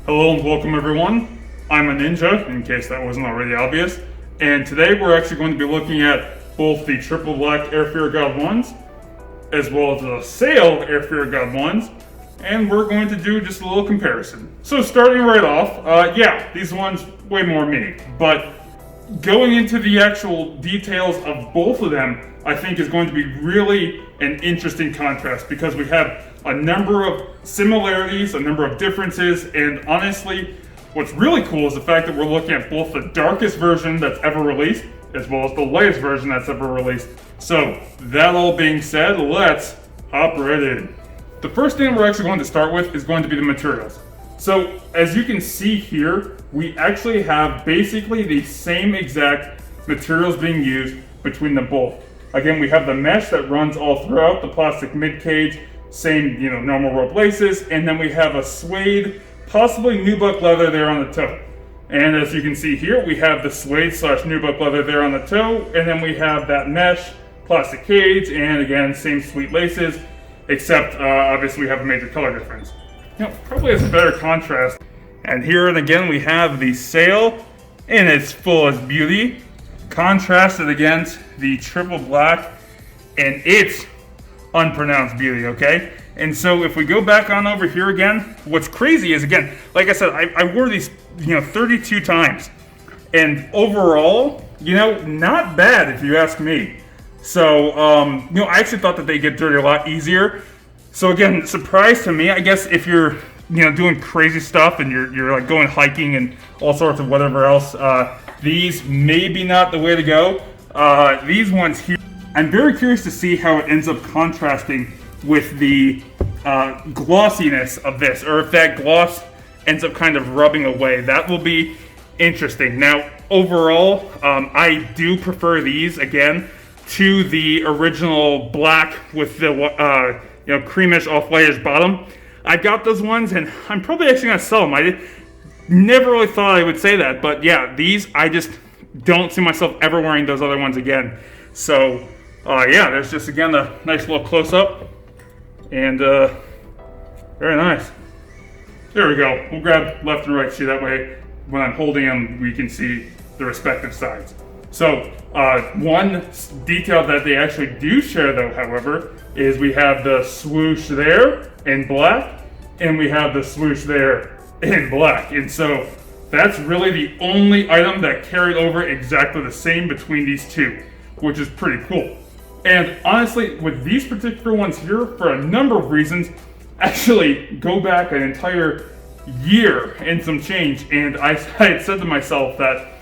Hello and welcome everyone. I'm a ninja, in case that wasn't already obvious, and today we're actually going to be looking at both the triple black Air Fear God 1s, as well as the Sail Air Fear God 1s, and we're going to do just a little comparison. So starting right off, yeah, these ones way more me, but going into the actual details of both of them, I think is going to be really an interesting contrast because we have a number of similarities, a number of differences, and honestly, what's really cool is the fact that we're looking at both the darkest version that's ever released, as well as the lightest version that's ever released. So, that all being said, let's hop right in. The first thing we're actually going to start with is going to be the materials. So, as you can see here, we actually have basically the same exact materials being used between them both. Again, we have the mesh that runs all throughout, the plastic mid-cage, same, normal rope laces, and then we have a suede, possibly nubuck leather there on the toe. And as you can see here, we have the suede / nubuck leather there on the toe, and then we have that mesh, plastic cage, and again, same sweet laces, except obviously we have a major color difference. Probably has a better contrast. And here and again, we have the Sail in its fullest beauty, contrasted against the triple black and its unpronounced beauty, okay? And so if we go back on over here again, what's crazy is, again, like I said, I wore these, 32 times. And overall, not bad if you ask me. So, I actually thought that they get dirty a lot easier. So again, surprise to me, I guess if you're, doing crazy stuff and you're like going hiking and all sorts of whatever else, these maybe not the way to go. These ones here, I'm very curious to see how it ends up contrasting with the glossiness of this, or if that gloss ends up kind of rubbing away. That will be interesting. Now, overall, I do prefer these, again, to the original black with the creamish off-whitish bottom. I got those ones, and I'm probably actually going to sell them. I never really thought I would say that, but yeah, these, I just don't see myself ever wearing those other ones again. So, yeah, there's just, again, a nice little close-up, and very nice. There we go. We'll grab left and right, see that way when I'm holding them, we can see the respective sides. So, one detail that they actually do share, though, however, is we have the swoosh there in black, and we have the swoosh there in black. And so, that's really the only item that carried over exactly the same between these two, which is pretty cool. And honestly, with these particular ones here, for a number of reasons, actually go back an entire year and some change, and I had said to myself that,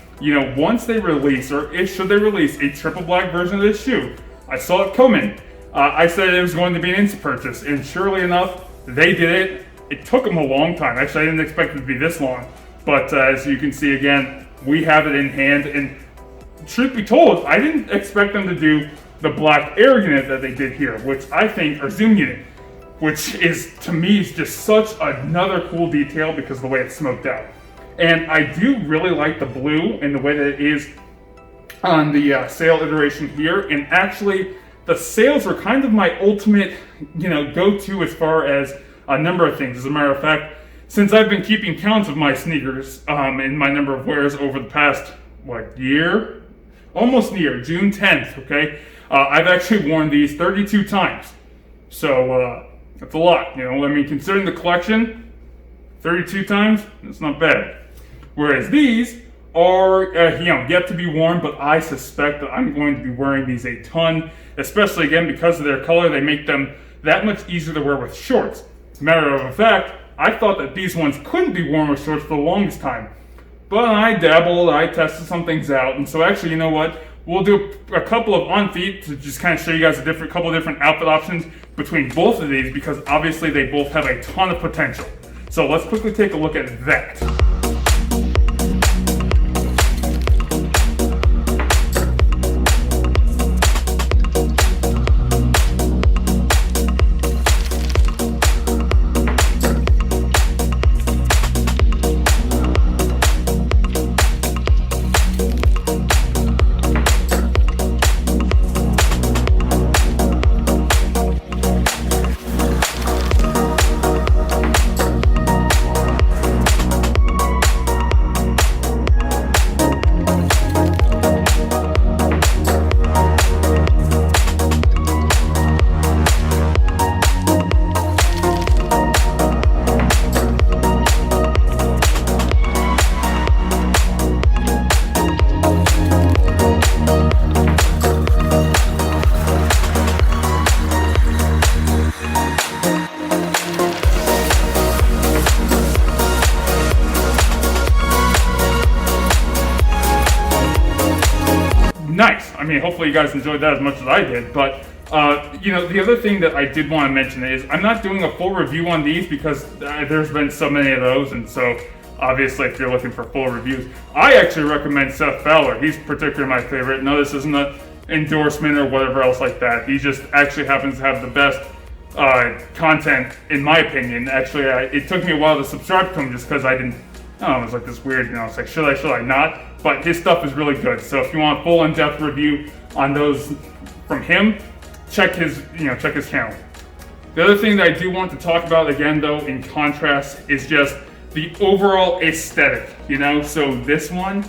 once they release, or should they release a triple black version of this shoe, I saw it coming. I said it was going to be an instant purchase, and surely enough, they did it. It took them a long time. Actually, I didn't expect it to be this long, but as you can see again, we have it in hand, and truth be told, I didn't expect them to do the black air unit that they did here, which I think, or zoom unit, which is, to me, is just such another cool detail because of the way it's smoked out. And I do really like the blue and the way that it is on the Sail iteration here. And actually, the Sails were kind of my ultimate, go-to as far as a number of things. As a matter of fact, since I've been keeping counts of my sneakers and my number of wears over the past, year? Almost near, June 10th, okay? I've actually worn these 32 times. So, that's a lot, considering the collection, 32 times, it's not bad. Whereas these are, yet to be worn, but I suspect that I'm going to be wearing these a ton, especially, again, because of their color. They make them that much easier to wear with shorts. As a matter of fact, I thought that these ones couldn't be worn with shorts for the longest time. But I dabbled, I tested some things out, and so actually, you know what? We'll do a couple of on feet to just kind of show you guys a couple of different outfit options between both of these, because obviously they both have a ton of potential. So let's quickly take a look at that. mean, hopefully you guys enjoyed that as much as I did. But you know, the other thing that I did want to mention is I'm not doing a full review on these because there's been so many of those, and so obviously if you're looking for full reviews, I actually recommend Seth Fowler. He's particularly my favorite. No, this isn't an endorsement or whatever else like that. He just actually happens to have the best content, in my opinion. Actually, it took me a while to subscribe to him just because I didn't. I don't know, it was like this weird, you know, it's like, should I not? But his stuff is really good. So if you want a full in-depth review on those from him, check his channel. The other thing that I do want to talk about again, though, in contrast, is just the overall aesthetic, you know? So this one,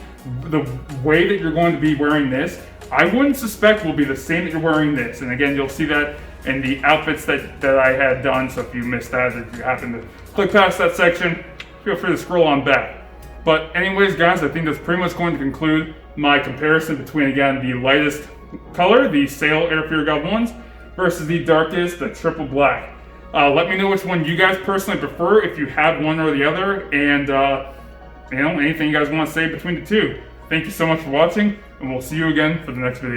the way that you're going to be wearing this, I wouldn't suspect will be the same that you're wearing this. And again, you'll see that in the outfits that I had done. So if you missed that, if you happen to click past that section, feel free to scroll on back. But anyways, guys, I think that's pretty much going to conclude my comparison between, again, the lightest color, the Sail Air Fear God ones, versus the darkest, the triple black. Let me know which one you guys personally prefer, if you have one or the other, and you know, anything you guys want to say between the two. Thank you so much for watching, and we'll see you again for the next video.